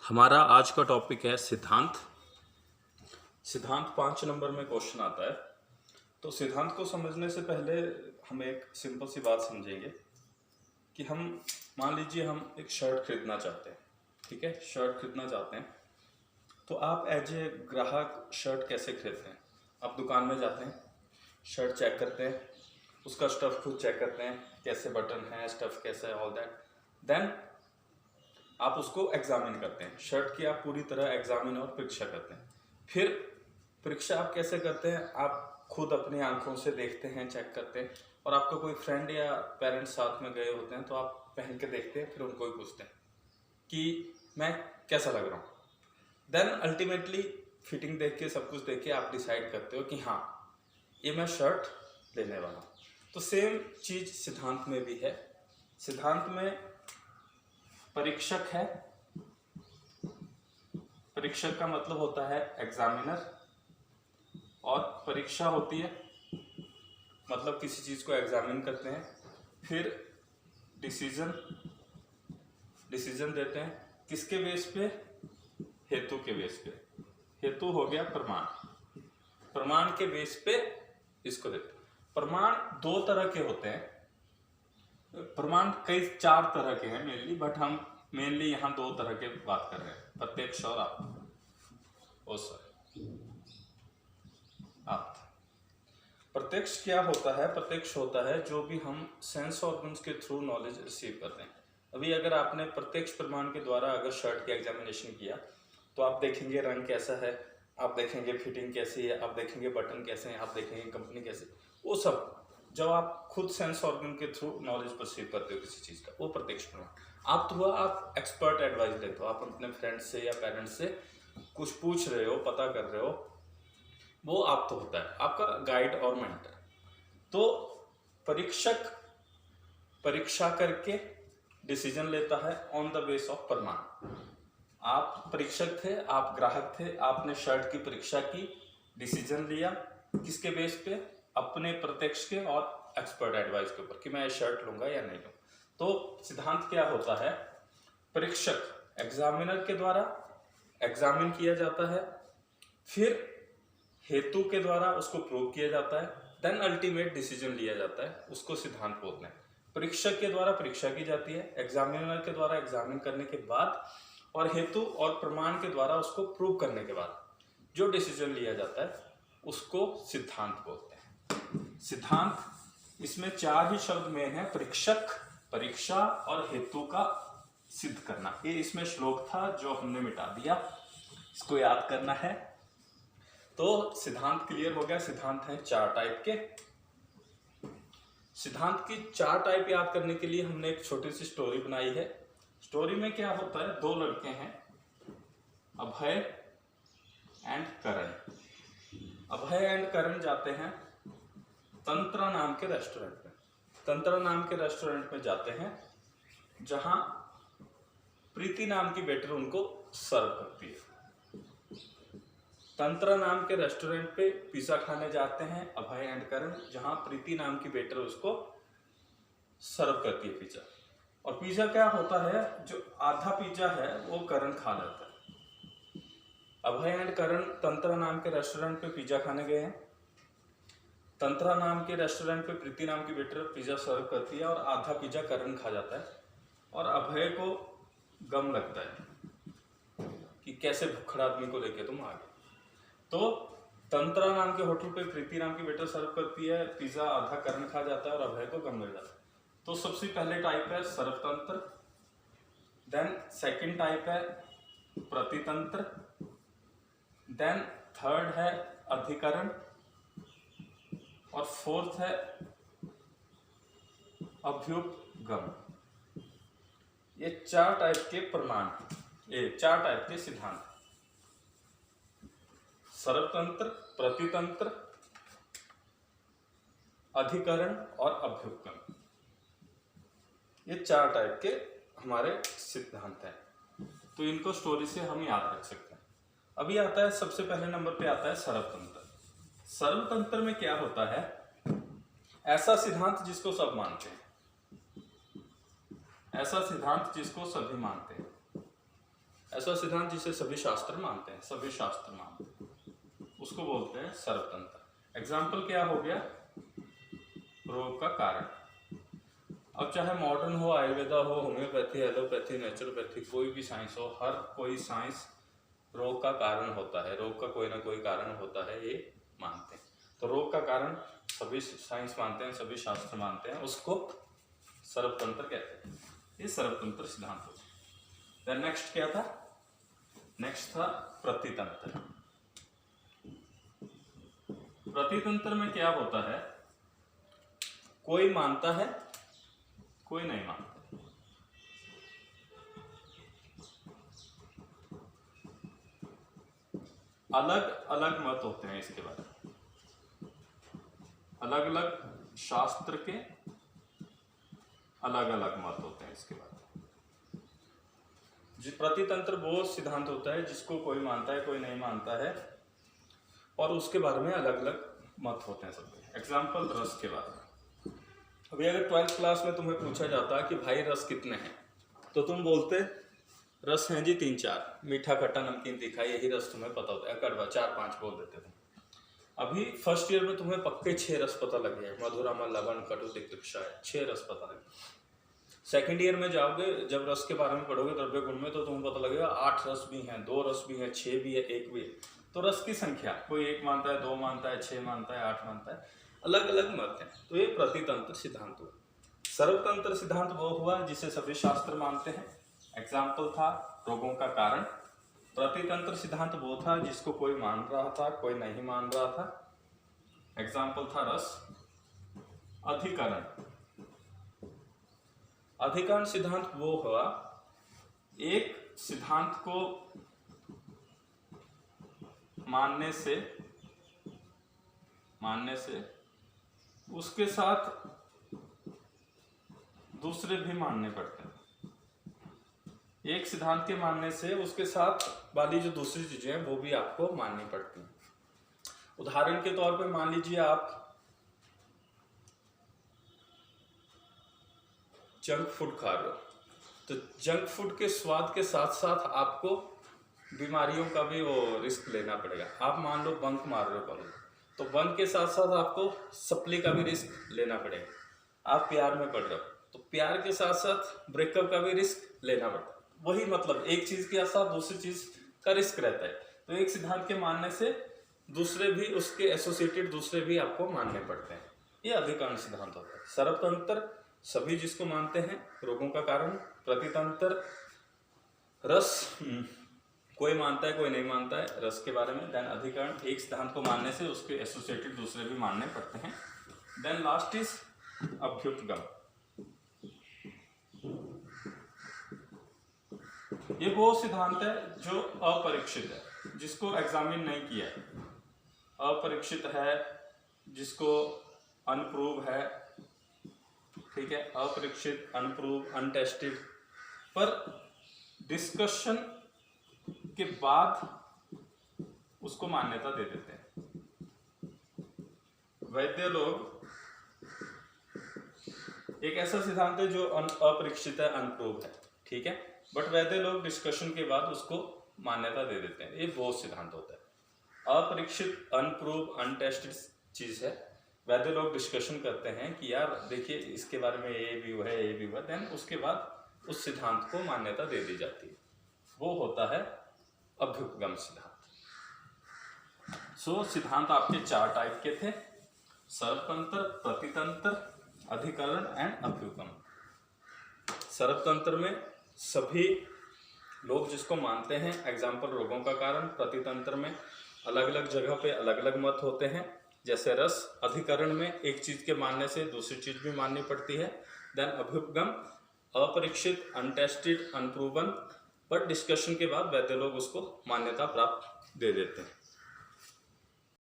हमारा आज का टॉपिक है सिद्धांत। सिद्धांत 5 नंबर में क्वेश्चन आता है। तो सिद्धांत को समझने से पहले हम एक सिंपल सी बात समझेंगे कि हम मान लीजिए हम एक शर्ट खरीदना चाहते हैं। ठीक है, शर्ट खरीदना चाहते हैं तो आप एज ए ग्राहक शर्ट कैसे खरीदते हैं? आप दुकान में जाते हैं, शर्ट चेक करते हैं, उसका स्टफ़ खुद चेक करते हैं, कैसे बटन है, स्टफ़ कैसा है, ऑल दैट। देन आप उसको एग्जामिन करते हैं, शर्ट की आप पूरी तरह एग्जामिन और परीक्षा करते हैं। फिर परीक्षा आप कैसे करते हैं? आप खुद अपनी आंखों से देखते हैं, चेक करते हैं, और आपका कोई फ्रेंड या पेरेंट्स साथ में गए होते हैं तो आप पहन के देखते हैं, फिर उनको ही पूछते हैं कि मैं कैसा लग रहा हूँ। देन अल्टीमेटली फिटिंग देख के, सब कुछ देख के आप डिसाइड करते हो कि हाँ, ये मैं शर्ट लेने वाला हूँ। तो सेम चीज़ सिद्धांत में भी है। सिद्धांत में परीक्षक है, परीक्षक का मतलब होता है एग्जामिनर, और परीक्षा होती है मतलब किसी चीज को एग्जामिन करते हैं। फिर डिसीजन देते हैं, किसके बेस पे? हेतु के बेस पे। हेतु हो गया प्रमाण, प्रमाण के बेस पे इसको देते हैं। प्रमाण दो तरह के होते हैं, प्रमाण कई 4 तरह के हैं मेनली, बट हम मेनली यहाँ 2 तरह के बात कर रहे हैं, प्रत्यक्ष और आप्त। प्रत्यक्ष क्या होता है? प्रत्यक्ष होता है जो भी हम सेंस ऑर्गन्स के थ्रू नॉलेज रिसीव करते हैं। अभी अगर आपने प्रत्यक्ष प्रमाण के द्वारा अगर शर्ट की एग्जामिनेशन किया तो आप देखेंगे रंग कैसा है, आप देखेंगे फिटिंग कैसी है, आप देखेंगे बटन कैसे हैं, आप देखेंगे कंपनी कैसी, वो सब जब आप खुद सेंस ऑर्गन के थ्रू नॉलेज परसीव करते हो किसी चीज़ का, वो प्रत्यक्ष प्रमाण। आप तो आप एक्सपर्ट एडवाइस लेते हो, आप अपने फ्रेंड्स से या पेरेंट्स से कुछ पूछ रहे हो, पता कर रहे हो, वो आप तो होता है आपका गाइड और मेंटर। तो परीक्षक परीक्षा करके डिसीजन लेता है ऑन द बेस ऑफ प्रमाण। आप परीक्षक थे, आप ग्राहक थे, आपने शर्ट की परीक्षा की, डिसीजन लिया किसके बेस पे? अपने प्रत्यक्ष के और एक्सपर्ट एडवाइस के ऊपर कि मैं ये शर्ट लूंगा या नहीं लूंगा। तो सिद्धांत क्या होता है? परीक्षक एग्जामिनर के द्वारा एग्जामिन किया जाता है, फिर हेतु के द्वारा उसको प्रूव किया जाता है, देन अल्टीमेट डिसीजन लिया जाता है, उसको सिद्धांत बोलते हैं। परीक्षक के द्वारा परीक्षा की जाती है, एग्जामिनर के द्वारा एग्जामिन करने के बाद, और हेतु और प्रमाण के द्वारा उसको प्रूव करने के बाद जो डिसीजन लिया जाता है उसको सिद्धांत बोलते हैं। सिद्धांत इसमें 4 ही शब्द में है, परीक्षक, परीक्षा और हेतु का सिद्ध करना। ये इसमें श्लोक था जो हमने मिटा दिया, इसको याद करना है। तो सिद्धांत क्लियर हो गया। सिद्धांत है 4 टाइप के। सिद्धांत की 4 टाइप याद करने के लिए हमने एक छोटी सी स्टोरी बनाई है। स्टोरी में क्या होता है, 2 लड़के हैं, अभय एंड करण। अभय एंड करण जाते हैं तंत्रा नाम के रेस्टोरेंट में। तंत्रा नाम के रेस्टोरेंट में जाते हैं जहां प्रीति नाम की वेटर उनको सर्व करती है। तंत्रा नाम के रेस्टोरेंट पे पिज़्ज़ा खाने जाते हैं अभय एंड करण, जहां प्रीति नाम की वेटर उसको सर्व करती है पिज़्ज़ा। और पिज़्ज़ा क्या होता है, जो आधा पिज़्ज़ा है वो करण खा लेता है। अभय एंड करण तंत्रा नाम के रेस्टोरेंट पे पिज़्ज़ा खाने गए हैं। तंत्रा नाम के रेस्टोरेंट पे प्रीति नाम की वेटर पिज़्ज़ा सर्व करती है और आधा पिज़्ज़ा करण खा जाता है, और अभय को गम लगता है कि कैसे भुखड़ा आदमी को लेके तुम आ गए। तो तंत्रा नाम के होटल पे प्रीति नाम की वेटर सर्व करती है, पिज़्ज़ा आधा करण खा जाता है और अभय को गम लग जाता है। तो सबसे पहले टाइप है सर्वतंत्र, देन सेकंड टाइप है प्रतितंत्र, देन थर्ड है अधिकरण, और फोर्थ है अभ्युपगम। ये 4 टाइप के प्रमाण, ये 4 टाइप के सिद्धांत, सर्वतंत्र, प्रतितंत्र, अधिकरण और अभ्युपगम। ये 4 टाइप के हमारे सिद्धांत हैं, तो इनको स्टोरी से हम याद रख सकते हैं। अभी आता है, सबसे पहले नंबर पे आता है सर्वतंत्र। सर्वतंत्र में क्या होता है? ऐसा सिद्धांत जिसको सब मानते हैं, ऐसा सिद्धांत जिसको सभी मानते हैं, ऐसा सिद्धांत जिसे सभी शास्त्र मानते हैं, सभी शास्त्र मानते हैं, उसको बोलते हैं सर्वतंत्र। एग्जाम्पल क्या हो गया, रोग का कारण। अब चाहे मॉडर्न हो, आयुर्वेदा हो, होम्योपैथी, एलोपैथी, नेचुरोपैथी, कोई भी साइंस हो, हर कोई साइंस रोग का कारण होता है, रोग का कोई ना कोई कारण होता है, ये मानते हैं। तो रोग का कारण सभी साइंस मानते हैं, सभी शास्त्र मानते हैं, उसको सर्वतंत्र कहते हैं। ये सर्वतंत्र सिद्धांत हो गया। देन नेक्स्ट क्या था, नेक्स्ट था प्रतितंत्र। प्रतितंत्र में क्या होता है, कोई मानता है, कोई नहीं मानता। अलग अलग मत होते हैं इसके बारे में, अलग अलग शास्त्र के अलग अलग मत होते हैं इसके बारे में। प्रतितंत्र वो सिद्धांत होता है जिसको कोई मानता है, कोई नहीं मानता है, और उसके बारे में अलग अलग मत होते हैं सबके। एग्जाम्पल रस के बारे में। अभी अगर 12th क्लास में तुम्हें पूछा जाता है कि भाई रस कितने हैं, तो तुम बोलते रस हैं जी 3-4, मीठा खट्टा नमकीन तीखा, यही रस तुम्हें पता होता है, कड़वा 4-5 बोल देते थे। अभी फर्स्ट ईयर में तुम्हें पक्के 6 रस पता लगे हैं, मधुर, अम्ल, लवण, कटु, तिक्त, क्षार, 6 रस पता लगे। सेकेंड ईयर में जाओगे, जब रस के बारे में पढ़ोगे द्रव्य गुण में, तो तुम्हें पता लगेगा 8 रस भी हैं, 2 रस भी हैं, 6 भी है, 1 भी है। तो रस की संख्या कोई 1 मानता है, 2 मानता है, 6 मानता है, 8 मानता है, अलग अलग मत हैं। तो ये प्रतितंत्र सिद्धांत हुआ। सर्वतंत्र सिद्धांत वो हुआ जिसे सभी शास्त्र मानते हैं। एग्जाम्पल था रोगों का कारण। प्रतितंत्र सिद्धांत वो था जिसको कोई मान रहा था, कोई नहीं मान रहा था। एग्जाम्पल था रस। अधिकरण, अधिकरण सिद्धांत वो हुआ, एक सिद्धांत को मानने से उसके साथ दूसरे भी मानने पड़ते हैं। एक सिद्धांत के मानने से उसके साथ वाली जो दूसरी चीजें हैं वो भी आपको माननी पड़ती हैं। उदाहरण के तौर पे मान लीजिए आप जंक फूड खा रहे हो, तो जंक फूड के स्वाद के साथ साथ आपको बीमारियों का भी वो रिस्क लेना पड़ेगा। आप मान लो बंक मार रहे हो कॉलेज, तो बंक के साथ साथ आपको सप्ली का भी रिस्क लेना पड़ेगा। आप प्यार में पड़ रहे हो, तो प्यार के साथ साथ ब्रेकअप का भी रिस्क लेना पड़ता है। वही मतलब एक चीज के साथ दूसरी चीज का रिस्क रहता है। तो एक सिद्धांत के मानने से दूसरे भी, उसके एसोसिएटेड दूसरे भी आपको मानने पड़ते हैं। ये अधिकरण सिद्धांत होता है। सर्वतंत्र सभी जिसको मानते हैं, रोगों का कारण। प्रतितंत्र रस कोई मानता है, कोई नहीं मानता है, रस के बारे में। देन अधिकरण एक सिद्धांत को मानने से उसके एसोसिएटेड दूसरे भी मानने पड़ते हैं। देन लास्ट इज अभ्युपगम। ये वो सिद्धांत है जो अपरीक्षित है, जिसको एग्जामिन नहीं किया है, अपरीक्षित है, जिसको अनप्रूव है, ठीक है, अपरीक्षित, अनप्रूव, अनटेस्टेड, पर डिस्कशन के बाद उसको मान्यता दे देते हैं। वैद्य लोग, एक ऐसा सिद्धांत है जो अपरीक्षित है, अनप्रूव है, ठीक है, बट वैद्य लोग डिस्कशन के बाद उसको मान्यता दे देते हैं। ये वो सिद्धांत होता है। अपरीक्षित, अनप्रूव, अनटेस्टेड चीज है, वैद्य लोग डिस्कशन करते हैं कि यार देखिए इसके बारे में ये भी हुआ है, ये भी हुआ, देन उसके बाद उस सिद्धांत को मान्यता दे दी जाती है। वो होता है अभ्युपगम सिद्धांत। सो सिद्धांत आपके 4 टाइप के थे: सर्वतंत्र, प्रतितंत्र, अधिकरण एंड अभ्युपगम। सर्वतंत्र में सभी लोग जिसको मानते हैं, एग्जाम्पल रोगों का कारण। प्रतितंत्र में अलग अलग जगह पे अलग अलग मत होते हैं, जैसे रस। अधिकरण में एक चीज के मानने से दूसरी चीज भी माननी पड़ती है। देन अभ्युपगम अपरीक्षित, अनटेस्टेड, अनप्रूवन, पर डिस्कशन के बाद वैद्य लोग उसको मान्यता प्राप्त दे देते हैं।